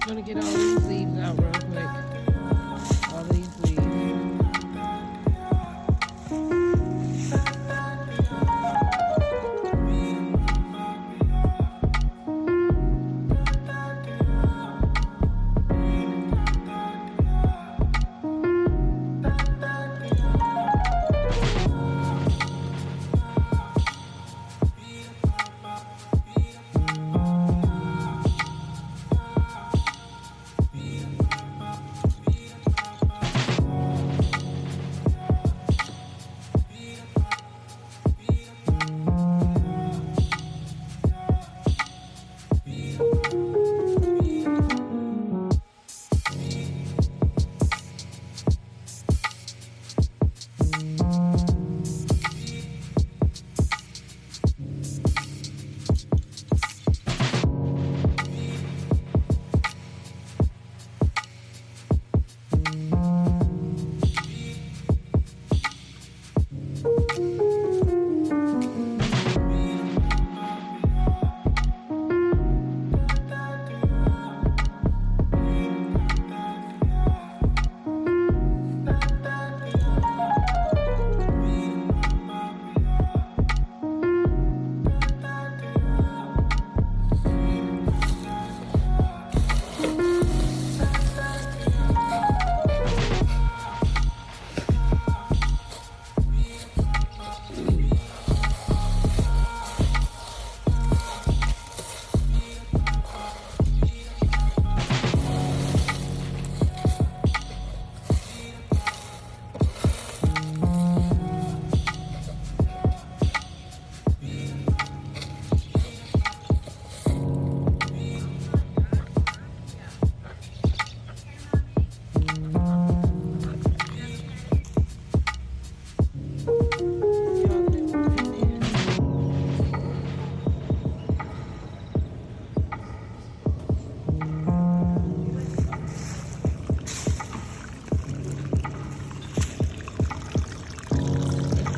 I'm gonna get all these leaves out real quick. All these leaves.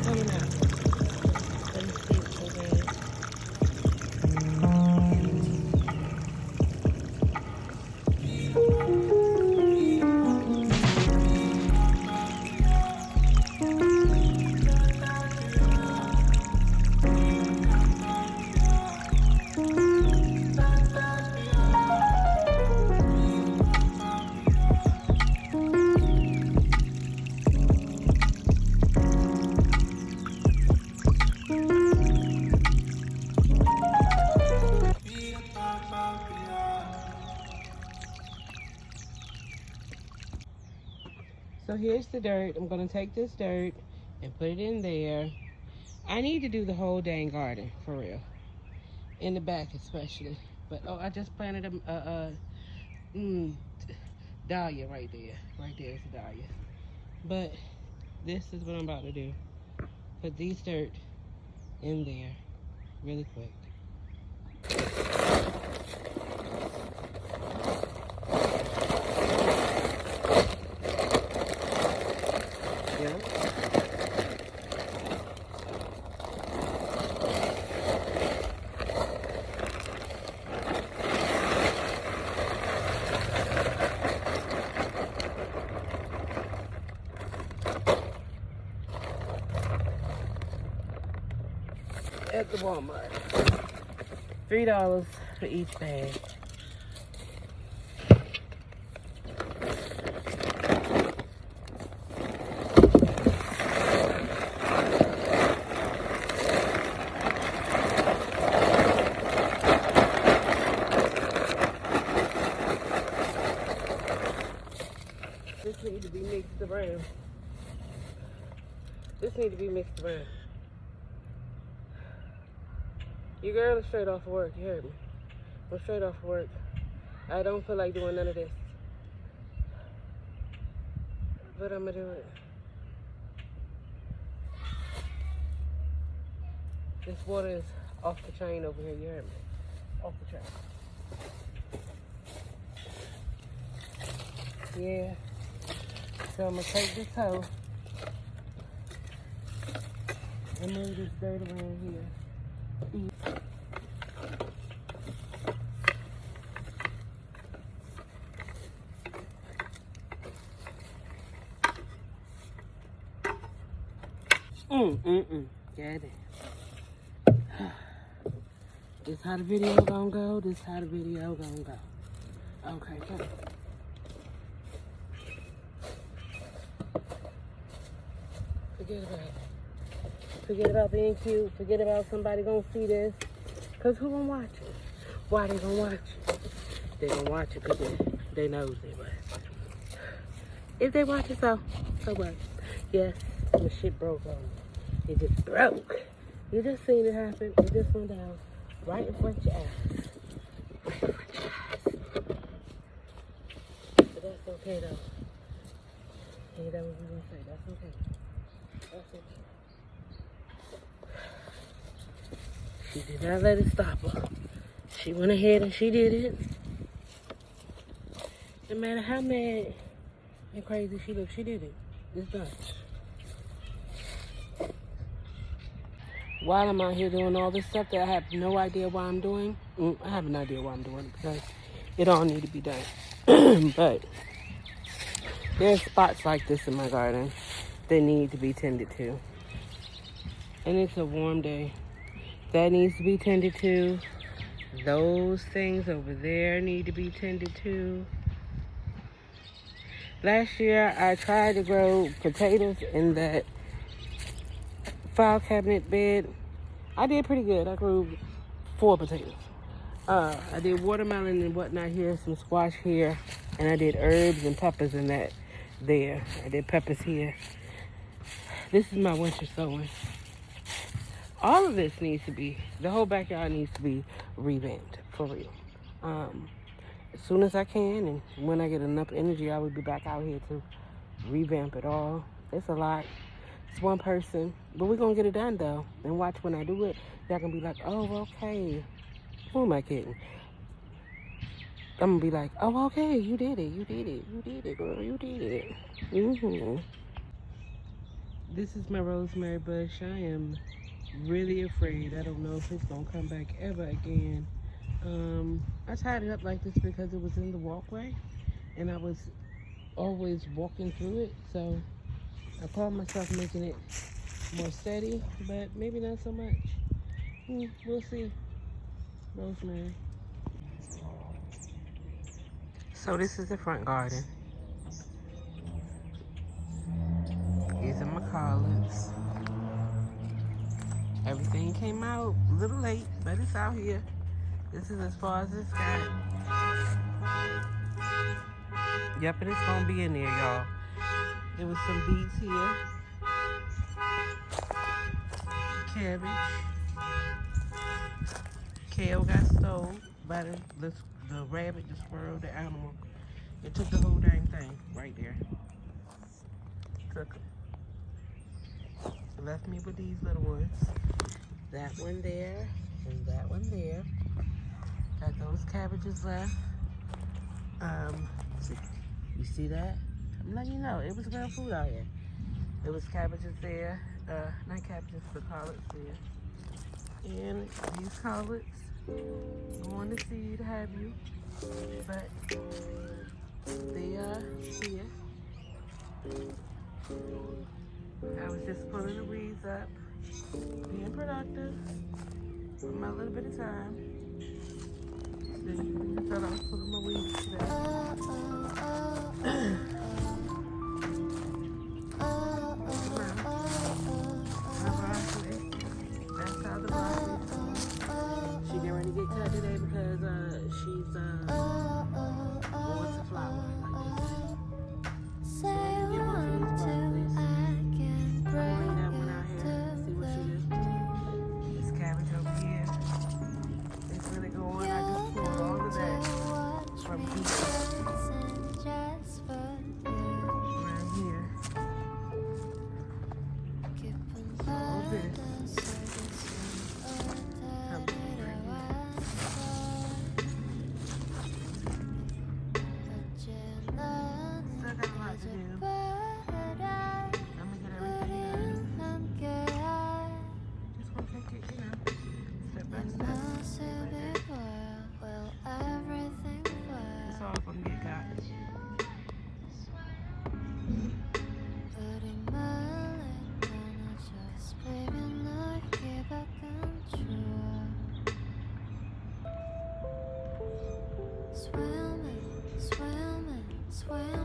Coming out. Let me see if it's red. So here's the dirt. I'm gonna take this dirt and put it in there. I need to do the whole dang garden, for real. In the back especially. But oh, I just planted dahlia right there. Right there is a dahlia. But this is what I'm about to do. Put these dirt in there really quick. Yeah. At the Walmart. $3 for each bag. This needs to be mixed around. This needs to be mixed around. Your girl is straight off of work, you heard me. I'm straight off of work. I don't feel like doing none of this. But I'm gonna do it. This water is off the chain over here, you heard me. Off the chain. Yeah. So I'm gonna take this hoe and move this dirt around here. Get it. This how the video gonna go. This how the video gonna go. Okay, come on. Forget about it. Forget about being cute. Forget about somebody gonna see this. Cause who gonna watch it? Why they gonna watch it? They gonna watch it because they nosy. But if they watch it, so what? Yes, the shit broke on me. It just broke. You just seen it happen. It just went down right in front of your eyes. Right in front of your eyes. But that's okay though. Ain't that what we gonna say? That's okay. That's okay. She did not let it stop her. She went ahead and she did it. No matter how mad and crazy she looked, she did it. It's done. While I'm out here doing all this stuff that I have no idea why I'm doing, I have an idea why I'm doing it because it all need to be done. But there's spots like this in my garden that need to be tended to. And it's a warm day. That needs to be tended to. Those things over there need to be tended to. Last year, I tried to grow potatoes in that file cabinet bed. I did pretty good. I grew 4 potatoes. I did watermelon and whatnot here, some squash here, and I did herbs and peppers in that there. I did peppers here. This is my winter sowing. All of this needs to be, the whole backyard needs to be revamped, for real. As soon as I can, and when I get enough energy, I will be back out here to revamp it all. It's a lot. It's one person, but we're going to get it done, though. And watch when I do it, y'all going to be like, oh, okay. Who am I kidding? I'm going to be like, oh, okay, you did it, you did it, you did it, girl, you did it. This is my rosemary bush. I am really afraid. I don't know if it's gonna come back ever again. I tied it up like this because it was in the walkway and I was always walking through it, so I caught myself making it more steady, but maybe not so much. We'll see. Rosemary. So this is the front garden. These are my collards. Everything came out a little late, but it's out here. This is as far as it's got. Yep, and it's gonna be in there, y'all. There was some beets here. Cabbage. Kale got stole by the rabbit, the squirrel, the animal. It took the whole dang thing right there. Took them. Left me with these little ones. That one there and that one there. Got those cabbages left. You see that? I'm letting you know, it was real food out here. There was cabbages there. Not cabbages, but collards there. And these collards going to seed, have you? But they are here. I was just pulling the weeds up, being productive for my little bit of time. Then you thought I was pulling my weeds today. That's how the broccoli is. She getting ready to get cut today because she's going to flower like this. From here. Swimming, swimming, swimming.